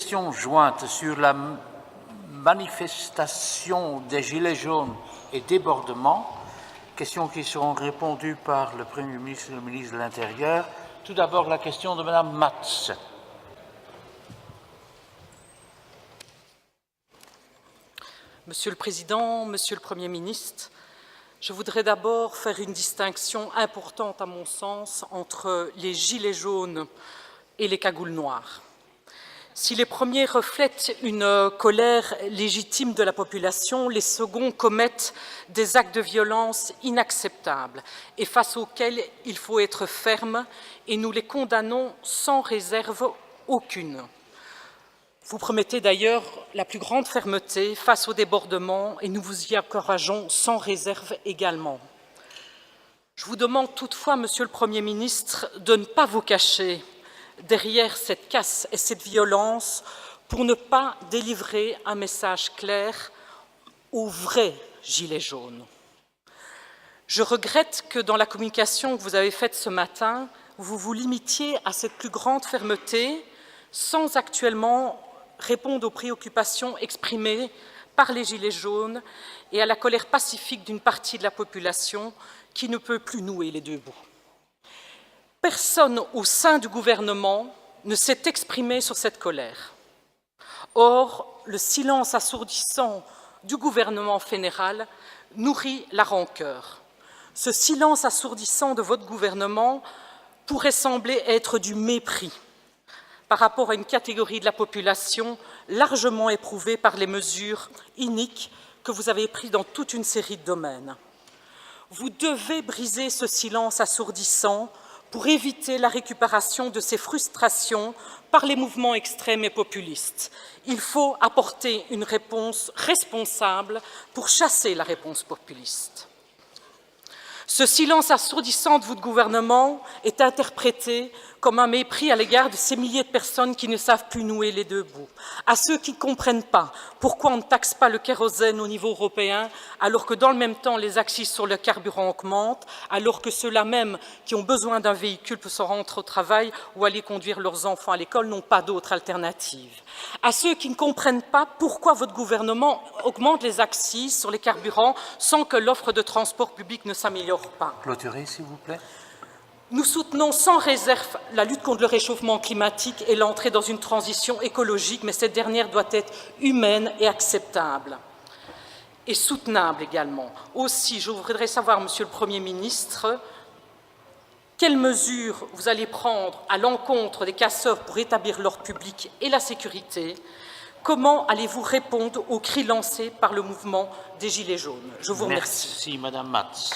questions jointes sur la manifestation des Gilets jaunes et débordements, questions qui seront répondues par le Premier ministre et le ministre de l'Intérieur. Tout d'abord, la question de Mme Matz. Monsieur le Président, Monsieur le Premier ministre, je voudrais d'abord faire une distinction importante à mon sens entre les gilets jaunes et les cagoules noires. Si les premiers reflètent une colère légitime de la population, les seconds commettent des actes de violence inacceptables et face auxquels il faut être ferme, et nous les condamnons sans réserve aucune. Vous promettez d'ailleurs la plus grande fermeté face aux débordements et nous vous y encourageons sans réserve également. Je vous demande toutefois, Monsieur le Premier ministre, de ne pas vous cacher derrière cette casse et cette violence pour ne pas délivrer un message clair aux vrais gilets jaunes. Je regrette que dans la communication que vous avez faite ce matin, vous vous limitiez à cette plus grande fermeté sans actuellement répondre aux préoccupations exprimées par les gilets jaunes et à la colère pacifique d'une partie de la population qui ne peut plus nouer les deux bouts. Personne au sein du gouvernement ne s'est exprimé sur cette colère. Or, le silence assourdissant du gouvernement fédéral nourrit la rancœur. Ce silence assourdissant de votre gouvernement pourrait sembler être du mépris par rapport à une catégorie de la population largement éprouvée par les mesures iniques que vous avez prises dans toute une série de domaines. Vous devez briser ce silence assourdissant pour éviter la récupération de ces frustrations par les mouvements extrêmes et populistes. Il faut apporter une réponse responsable pour chasser la réponse populiste. Ce silence assourdissant de votre gouvernement est interprété comme un mépris à l'égard de ces milliers de personnes qui ne savent plus nouer les deux bouts, à ceux qui ne comprennent pas pourquoi on ne taxe pas le kérosène au niveau européen, alors que dans le même temps les accises sur le carburant augmentent, alors que ceux-là même qui ont besoin d'un véhicule pour se rendre au travail ou aller conduire leurs enfants à l'école n'ont pas d'autre alternative, à ceux qui ne comprennent pas pourquoi votre gouvernement augmente les accises sur les carburants sans que l'offre de transport public ne s'améliore pas. Clôturez, s'il vous plaît. Nous soutenons sans réserve la lutte contre le réchauffement climatique et l'entrée dans une transition écologique, mais cette dernière doit être humaine et acceptable et soutenable également. Aussi, je voudrais savoir, Monsieur le Premier ministre, quelles mesures vous allez prendre à l'encontre des casseurs pour rétablir l'ordre public et la sécurité? Comment allez-vous répondre aux cris lancés par le mouvement des Gilets jaunes? Je vous remercie. Merci, Madame Matz.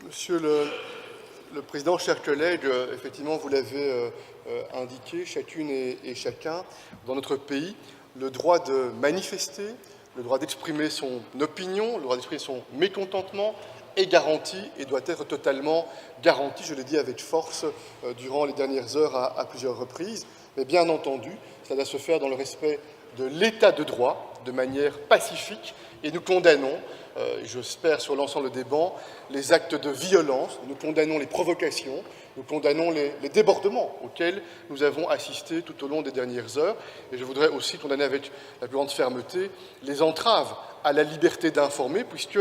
Monsieur le Président, chers collègues, effectivement, vous l'avez indiqué, chacune et chacun, dans notre pays, le droit de manifester, le droit d'exprimer son opinion, le droit d'exprimer son mécontentement est garanti et doit être totalement garanti, je l'ai dit avec force durant les dernières heures à plusieurs reprises. Mais bien entendu, ça doit se faire dans le respect de l'état de droit, de manière pacifique, et nous condamnons, j'espère sur l'ensemble des bancs, les actes de violence, nous condamnons les provocations, nous condamnons les débordements auxquels nous avons assisté tout au long des dernières heures. Et je voudrais aussi condamner avec la plus grande fermeté les entraves à la liberté d'informer, puisque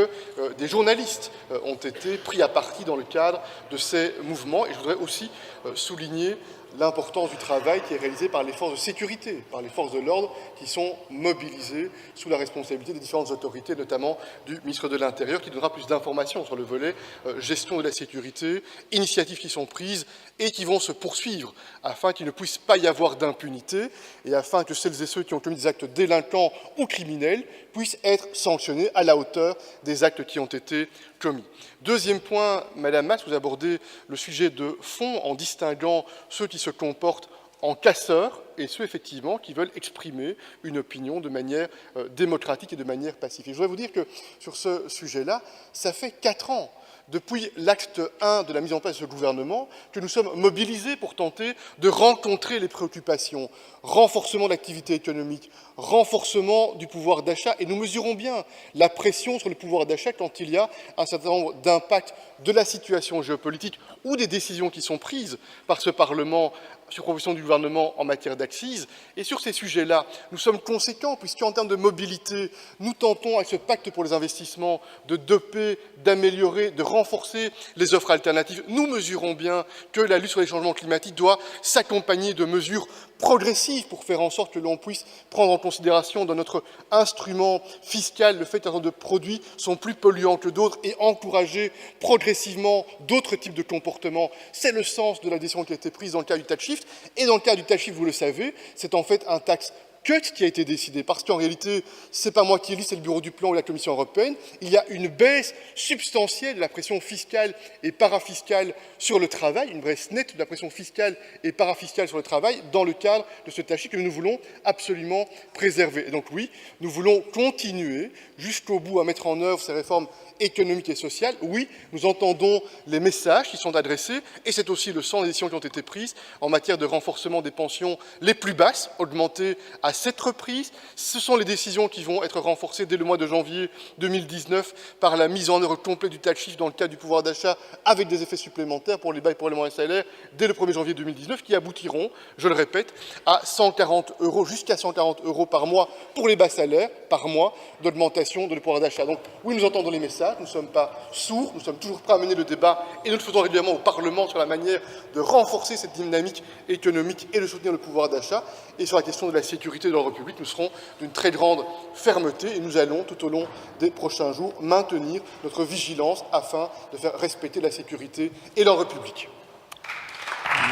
des journalistes ont été pris à partie dans le cadre de ces mouvements. Et je voudrais aussi souligner l'importance du travail qui est réalisé par les forces de sécurité, par les forces de l'ordre qui sont mobilisées sous la responsabilité des différentes autorités, notamment du ministre de l'Intérieur, qui donnera plus d'informations sur le volet gestion de la sécurité, initiatives qui sont prises et qui vont se poursuivre afin qu'il ne puisse pas y avoir d'impunité et afin que celles et ceux qui ont commis des actes délinquants ou criminels puissent être sanctionnés à la hauteur des actes qui ont été commis. Deuxième point, Madame Matz, vous abordez le sujet de fond en distinguant ceux qui se comportent en casseurs et ceux, effectivement, qui veulent exprimer une opinion de manière démocratique et de manière pacifique. Je voudrais vous dire que sur ce sujet-là, ça fait 4 ans, depuis l'acte 1 de la mise en place de ce gouvernement, que nous sommes mobilisés pour tenter de rencontrer les préoccupations, renforcement de l'activité économique, renforcement du pouvoir d'achat, et nous mesurons bien la pression sur le pouvoir d'achat quand il y a un certain nombre d'impacts de la situation géopolitique ou des décisions qui sont prises par ce Parlement sur proposition du gouvernement en matière d'accise. Et sur ces sujets-là, nous sommes conséquents, puisqu'en termes de mobilité, nous tentons, avec ce pacte pour les investissements, de doper, d'améliorer, de renforcer les offres alternatives. Nous mesurons bien que la lutte sur les changements climatiques doit s'accompagner de mesures progressives pour faire en sorte que l'on puisse prendre en considération dans notre instrument fiscal le fait qu'un certain nombre de produits sont plus polluants que d'autres et encourager progressivement d'autres types de comportements. C'est le sens de la décision qui a été prise dans le cas du tax shift. Et dans le cas du tax shift, vous le savez, c'est en fait un tax cut qui a été décidé, parce qu'en réalité, ce n'est pas moi qui le dis, c'est le Bureau du Plan ou la Commission européenne. Il y a une baisse substantielle de la pression fiscale et parafiscale sur le travail, une baisse nette de la pression fiscale et parafiscale sur le travail, dans le cadre de ce tax shift que nous voulons absolument préserver. Et donc oui, nous voulons continuer jusqu'au bout à mettre en œuvre ces réformes économiques et sociales. Oui, nous entendons les messages qui sont adressés, et c'est aussi le sens des décisions qui ont été prises en matière de renforcement des pensions les plus basses, augmentées à 7 reprises. Ce sont les décisions qui vont être renforcées dès le mois de janvier 2019 par la mise en œuvre complète du tax shift dans le cadre du pouvoir d'achat, avec des effets supplémentaires pour les bas et pour les moyens salaires dès le 1er janvier 2019, qui aboutiront, je le répète, à 140 €, jusqu'à 140 € par mois pour les bas salaires, par mois d'augmentation de le pouvoir d'achat. Donc oui, nous entendons les messages, nous ne sommes pas sourds, nous sommes toujours prêts à mener le débat, et nous le faisons régulièrement au Parlement sur la manière de renforcer cette dynamique économique et de soutenir le pouvoir d'achat. Et sur la question de la sécurité de l'ordre public, nous serons d'une très grande fermeté, et nous allons, tout au long des prochains jours, maintenir notre vigilance afin de faire respecter la sécurité et l'ordre public.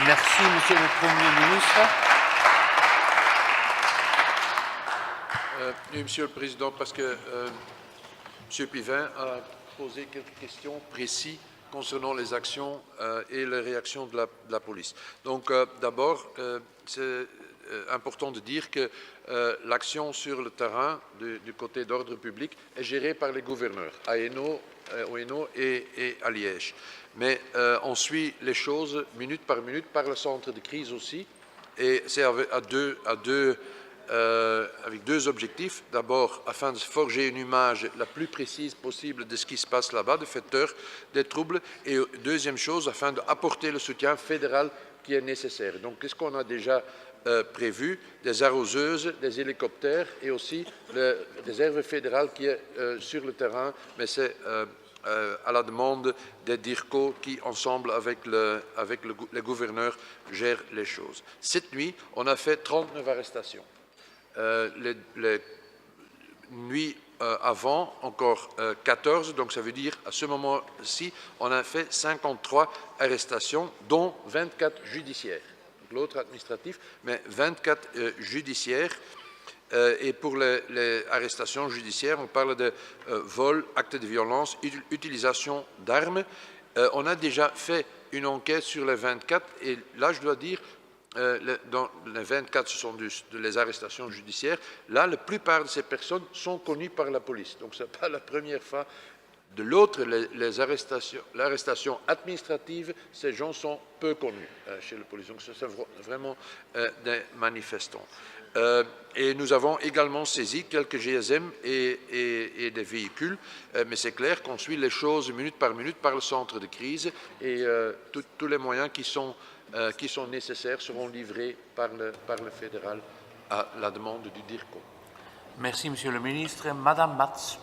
Merci, Monsieur le Premier ministre. Oui, Monsieur le Président, parce que M. Pivin a posé quelques questions précises concernant les actions et les réactions de la police. Donc, d'abord, c'est important de dire que l'action sur le terrain du côté d'ordre public est gérée par les gouverneurs, à Hainaut et à Liège. Mais on suit les choses minute par minute par le centre de crise aussi, et c'est avec deux objectifs. D'abord, afin de forger une image la plus précise possible de ce qui se passe là-bas, de facteurs des troubles, et deuxième chose, afin d'apporter le soutien fédéral qui est nécessaire. Donc, qu'est-ce qu'on a déjà prévu? Des arroseuses, des hélicoptères et aussi la réserve fédérale qui est sur le terrain, mais c'est à la demande des DIRCO qui, ensemble avec les gouverneurs, gèrent les choses. Cette nuit, on a fait 39 arrestations. Les nuits avant, encore 14, donc ça veut dire à ce moment-ci, on a fait 53 arrestations, dont 24 judiciaires. L'autre administratif, mais 24 judiciaires. Et pour les arrestations judiciaires, on parle de vol, actes de violence, utilisation d'armes. On a déjà fait une enquête sur les 24, et là, je dois dire, dans les 24, ce sont les arrestations judiciaires. Là, la plupart de ces personnes sont connues par la police. Donc, ce n'est pas la première fois. De l'autre, l'arrestation administrative, ces gens sont peu connus chez la police. Donc, c'est vraiment des manifestants. Et nous avons également saisi quelques GSM et des véhicules, mais c'est clair qu'on suit les choses minute par le centre de crise, et tous les moyens qui sont nécessaires seront livrés par le fédéral à la demande du DIRCO. Merci, Monsieur le ministre. Madame Matz.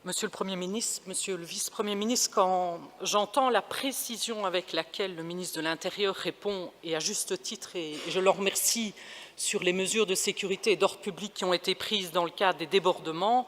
Monsieur le Premier ministre, Monsieur le Vice-Premier ministre, quand j'entends la précision avec laquelle le ministre de l'Intérieur répond, et à juste titre, et je le remercie, sur les mesures de sécurité et d'ordre public qui ont été prises dans le cadre des débordements,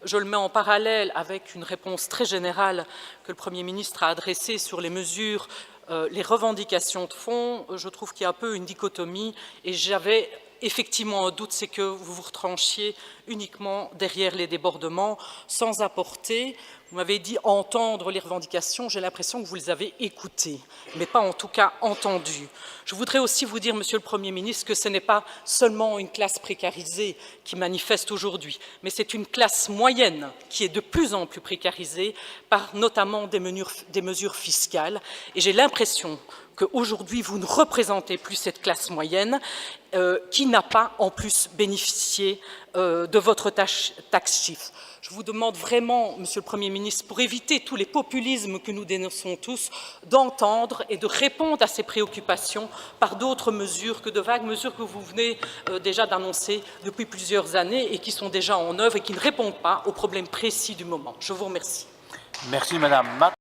je le mets en parallèle avec une réponse très générale que le Premier ministre a adressée sur les mesures, les revendications de fonds. Je trouve qu'il y a un peu une dichotomie, et j'avais effectivement un doute, c'est que vous vous retranchiez uniquement derrière les débordements sans apporter, Vous m'avez dit entendre les revendications, j'ai l'impression que vous les avez écoutées, mais pas en tout cas entendues. Je voudrais aussi vous dire, Monsieur le Premier ministre, que ce n'est pas seulement une classe précarisée qui manifeste aujourd'hui, mais c'est une classe moyenne qui est de plus en plus précarisée par notamment des mesures fiscales. Et j'ai l'impression qu'aujourd'hui, vous ne représentez plus cette classe moyenne qui n'a pas en plus bénéficié de votre taxe chiffre. Je vous demande vraiment, Monsieur le Premier ministre, pour éviter tous les populismes que nous dénonçons tous, d'entendre et de répondre à ces préoccupations par d'autres mesures que de vagues mesures que vous venez déjà d'annoncer depuis plusieurs années et qui sont déjà en œuvre et qui ne répondent pas aux problèmes précis du moment. Je vous remercie. Merci, Madame Matt.